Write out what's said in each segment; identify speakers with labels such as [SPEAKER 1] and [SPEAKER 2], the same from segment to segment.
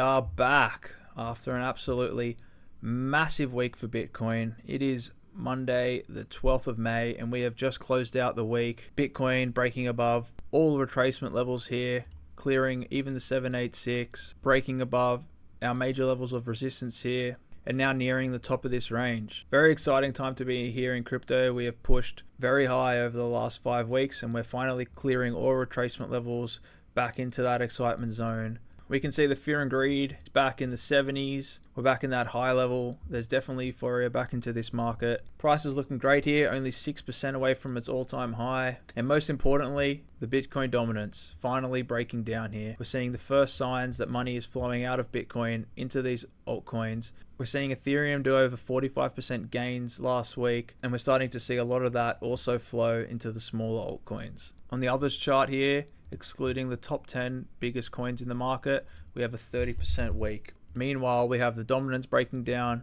[SPEAKER 1] are back after an absolutely massive week for Bitcoin. It is Monday, the 12th of May, and we have just closed out the week. Bitcoin breaking above all retracement levels here, clearing even the 786, breaking above our major levels of resistance here, and now nearing the top of this range. Very exciting time to be here in crypto. We have pushed very high over the last 5 weeks, and we're finally clearing all retracement levels back into that excitement zone. We can see the fear and greed is back in the 70s. We're back in that high level. There's definitely euphoria back into this market. Price is looking great here, only 6% away from its all-time high. And most importantly, the Bitcoin dominance finally breaking down here. We're seeing the first signs that money is flowing out of Bitcoin into these altcoins. We're seeing Ethereum do over 45% gains last week, and we're starting to see a lot of that also flow into the smaller altcoins. On the others chart here, excluding the top 10 biggest coins in the market, we have a 30% week. Meanwhile, we have the dominance breaking down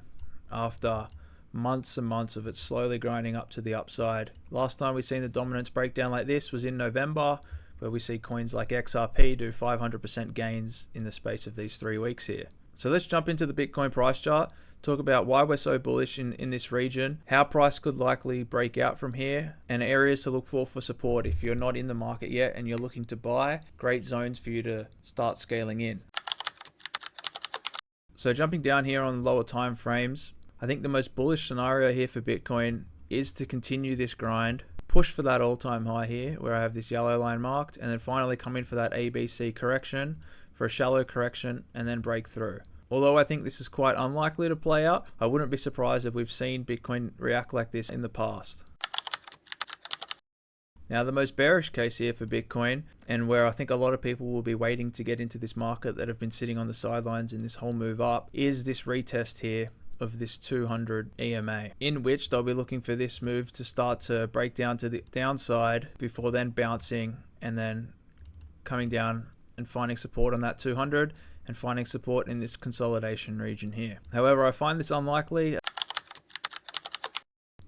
[SPEAKER 1] after months and months of it slowly grinding up to the upside. Last time we seen the dominance breakdown like this was in November, where we see coins like XRP do 500% gains in the space of these 3 weeks here. So let's jump into the Bitcoin price chart, talk about why we're so bullish in this region, how price could likely break out from here, and areas to look for support if you're not in the market yet and you're looking to buy. Great zones for you to start scaling in. So jumping down here on lower time frames, I think the most bullish scenario here for Bitcoin is to continue this grind, push for that all-time high here where I have this yellow line marked, and then finally come in for that ABC correction, for a shallow correction, and then break through. Although I think this is quite unlikely to play out, I wouldn't be surprised if we've seen Bitcoin react like this in the past. Now, the most bearish case here for Bitcoin, and where I think a lot of people will be waiting to get into this market that have been sitting on the sidelines in this whole move up, is this retest here of this 200 EMA, in which they'll be looking for this move to start to break down to the downside before then bouncing and then coming down and finding support on that 200 and finding support in this consolidation region here. However, I find this unlikely.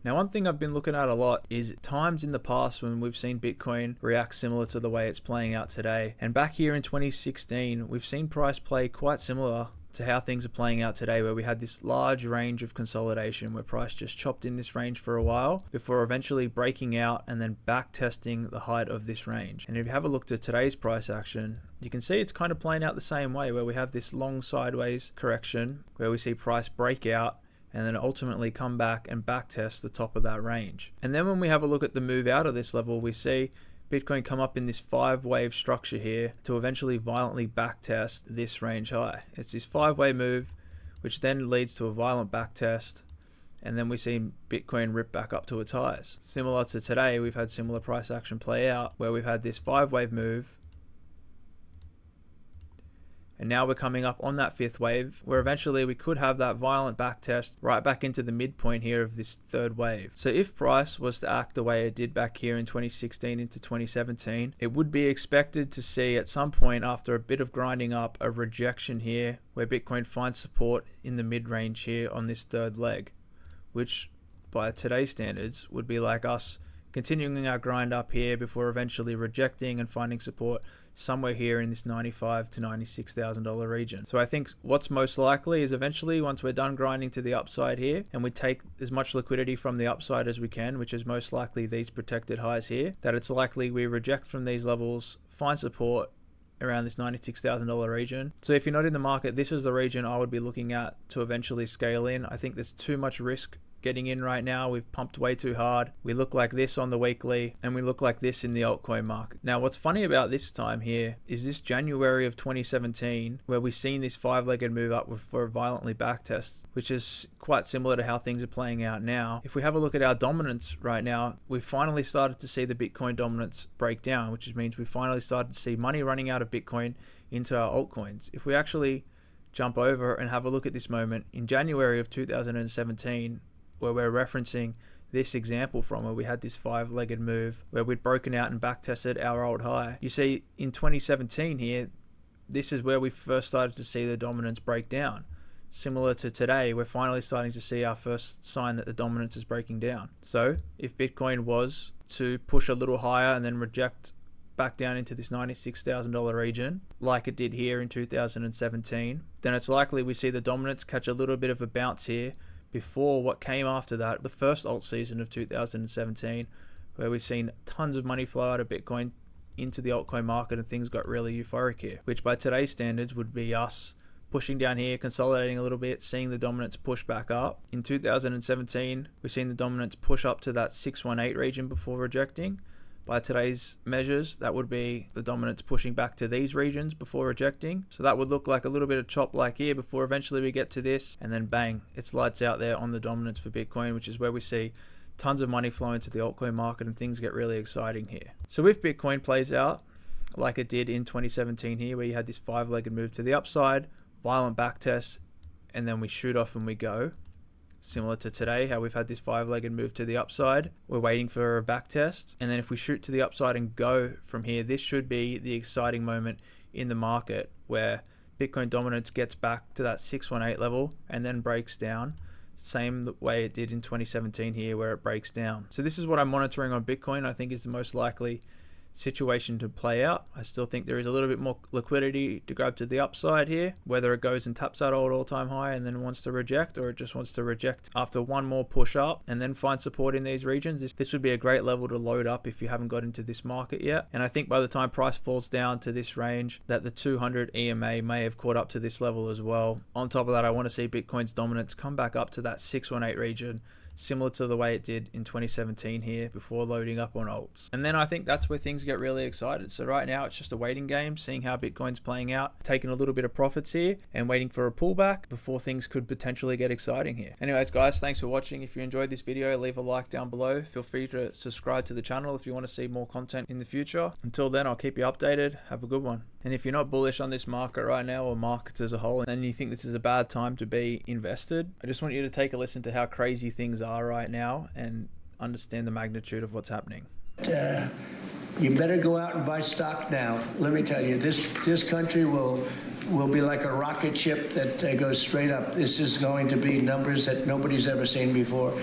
[SPEAKER 1] Now, one thing I've been looking at a lot is times in the past when we've seen Bitcoin react similar to the way it's playing out today. And back here in 2016, we've seen price play quite similar to how things are playing out today, where we had this large range of consolidation where price just chopped in this range for a while before eventually breaking out and then back testing the height of this range. And if you have a look at today's price action, you can see it's kind of playing out the same way, where we have this long sideways correction where we see price break out and then ultimately come back and back test the top of that range. And then when we have a look at the move out of this level, we see Bitcoin come up in this 5-wave structure here to eventually violently backtest this range high. It's this 5-way move, which then leads to a violent backtest, and then we see Bitcoin rip back up to its highs. Similar to today, we've had similar price action play out, where we've had this 5-wave move, and now we're coming up on that 5th wave, where eventually we could have that violent backtest right back into the midpoint here of this 3rd wave. So if price was to act the way it did back here in 2016 into 2017, it would be expected to see at some point after a bit of grinding up a rejection here, where Bitcoin finds support in the mid-range here on this 3rd leg, which by today's standards would be like us continuing our grind up here before eventually rejecting and finding support somewhere here in this $95,000 to $96,000 region. So I think what's most likely is eventually, once we're done grinding to the upside here and we take as much liquidity from the upside as we can, which is most likely these protected highs here, that it's likely we reject from these levels, find support around this $96,000 region. So if you're not in the market, this is the region I would be looking at to eventually scale in. I think there's too much risk getting in right now. We've pumped way too hard. We look like this on the weekly, and we look like this in the altcoin market. Now, what's funny about this time here is this January of 2017, where we've seen this 5-legged move up for a violently backtest, which is quite similar to how things are playing out now. If we have a look at our dominance right now, we've finally started to see the Bitcoin dominance break down, which means we finally started to see money running out of Bitcoin into our altcoins. If we actually jump over and have a look at this moment in January of 2017, where we're referencing this example from, where we had this 5-legged move where we'd broken out and back tested our old high. You see in 2017 here, this is where we first started to see the dominance break down. Similar to today, we're finally starting to see our first sign that the dominance is breaking down. So if Bitcoin was to push a little higher and then reject back down into this $96,000 region, like it did here in 2017, then it's likely we see the dominance catch a little bit of a bounce here before what came after that, the first alt season of 2017, where we've seen tons of money flow out of Bitcoin into the altcoin market and things got really euphoric here, which by today's standards would be us pushing down here, consolidating a little bit, seeing the dominance push back up. In 2017, we've seen the dominance push up to that 618 region before rejecting. By today's measures, that would be the dominance pushing back to these regions before rejecting. So that would look like a little bit of chop like here before eventually we get to this, and then bang, it's lights out there on the dominance for Bitcoin, which is where we see tons of money flow into the altcoin market and things get really exciting here. So if Bitcoin plays out like it did in 2017 here, where you had this 5-legged move to the upside, violent backtest, and then we shoot off and we go, similar to today, how we've had this 5-legged move to the upside, we're waiting for a backtest, and then if we shoot to the upside and go from here, this should be the exciting moment in the market where Bitcoin dominance gets back to that 618 level and then breaks down, same way it did in 2017 here where it breaks down. So this is what I'm monitoring on Bitcoin. I think is the most likely situation to play out. I still think there is a little bit more liquidity to grab to the upside here, whether it goes and taps that old all-time high and then wants to reject, or it just wants to reject after one more push up and then find support in these regions. This would be a great level to load up if you haven't got into this market yet. And I think by the time price falls down to this range, that the 200 EMA may have caught up to this level as well. On top of that, I want to see Bitcoin's dominance come back up to that 618 region, similar to the way it did in 2017 here before loading up on alts. And then I think that's where things get really excited. So right now it's just a waiting game, seeing how Bitcoin's playing out, taking a little bit of profits here and waiting for a pullback before things could potentially get exciting here. Anyways guys, thanks for watching. If you enjoyed this video, leave a like down below. Feel free to subscribe to the channel if you want to see more content in the future. Until then, I'll keep you updated. Have a good one. And if you're not bullish on this market right now, or markets as a whole, and you think this is a bad time to be invested, I just want you to take a listen to how crazy things are right now and understand the magnitude of what's happening.
[SPEAKER 2] You better go out and buy stock now. Let me tell you, this country will be like a rocket ship that goes straight up. This is going to be numbers that nobody's ever seen before.